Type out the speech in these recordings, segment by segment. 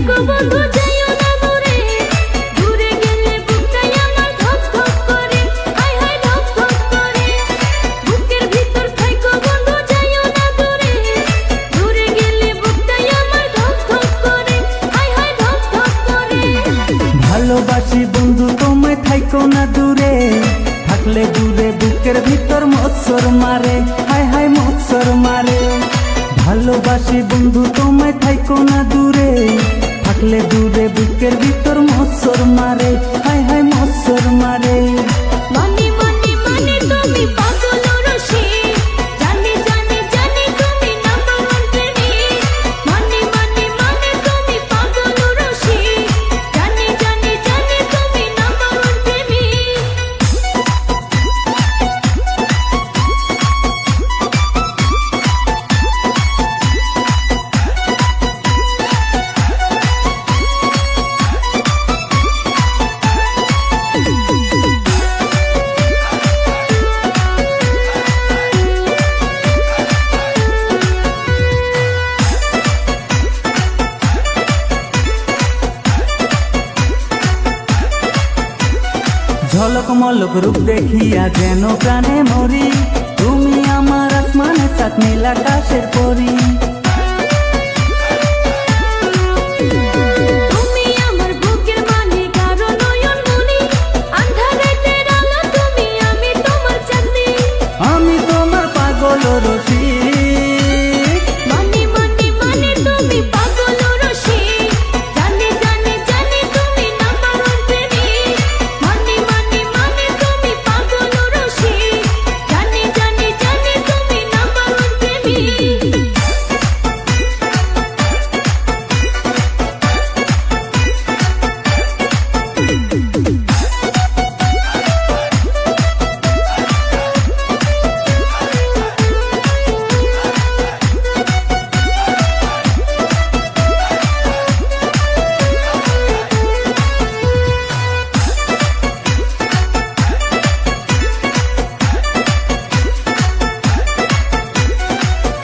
থাইকো বন্ধু যাইও না দূরে, দূরে গেলে বুকটাই আমার ধক ধক করে, হায় হায় ধক ধক করে। বুকের ভিতর থাইকো বন্ধু যাইও না দূরে, দূরে গেলে বুকটাই আমার ধক ধক করে, হায় হায় ধক ধক করে। ভালোবাসি বন্ধু তোমায় থাইকো না দূরে, থাকলে দূরে বুকের ভিতর মৎসর মারে, হায় হায় মৎসর মারে। ভালোবাসি বন্ধু তোমায় থাইকো না দূরে, থাকলে দূরে বুকের ভিতর মৎসর মারে, হায় হায় মৎসর মারে। মানে মানে মানে তুমি পাগল রসিক, জানি জানি জানি তুমি নাম্বার ওয়ান প্রেমিক। মানে মানে মানে তুমি পাগল রসিক, জানি জানি জানি তুমি নাম্বার ওয়ান প্রেমিক। ঝলক মলক রূপ দেখিয়া যেন প্রাণে মরি, তুমি আমার আসমানের সাত নীল আকাশের পরি। তুমি আমার বুকের মানিক আর নয়ন মনি, আন্ধার রাতের আলো তুমি, আমি তোমার চাঁদনি। আমি তোমার পাগল রসিক। মানে মানে মানে তুমি পাগল রসিক, জানি জানি জানি তুমি নাম্বার ওয়ান প্রেমিক। মানে মানে মানে তুমি পাগল রসিক, জানি জানি জানি তুমি নাম্বার ওয়ান প্রেমিক।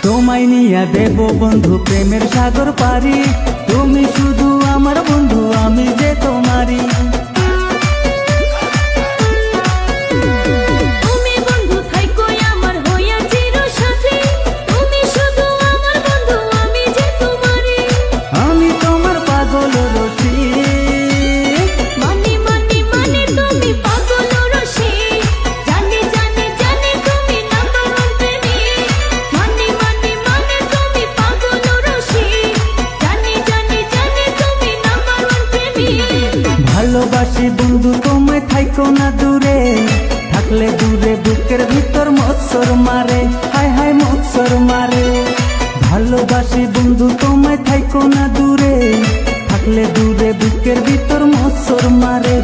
তোমায় নিয়া দেব বন্ধু প্রেমের সাগর পারি, তুমি শুধু আমার বন্ধু, আমি যে তোমারি। তুমি বন্ধু থাইকো আমার হইয়া চিরসাথী, তুমি শুধু আমার বন্ধু, আমি যে তোমারই। আমি তোমার পাগল রসিক। মানে মানে মানে তুমি পাগল রসিক, জানি জানি জানি তুমি নাম্বার ওয়ান প্রেমিক। মানে মানে মানে তুমি পাগল রসিক, জানি জানি জানি তুমি নাম্বার ওয়ান প্রেমিক। ভালোবাসি বন্ধু তোমায় থাইকো না দূরে, থাকলে দূরে বুকের ভিতর মৎসর মারে, হায় হায় মৎসর মারে। ভালোবাসি বন্ধু তোমায় থাইকো না দূরে, থাকলে দূরে বুকের ভিতর মৎসর মারে।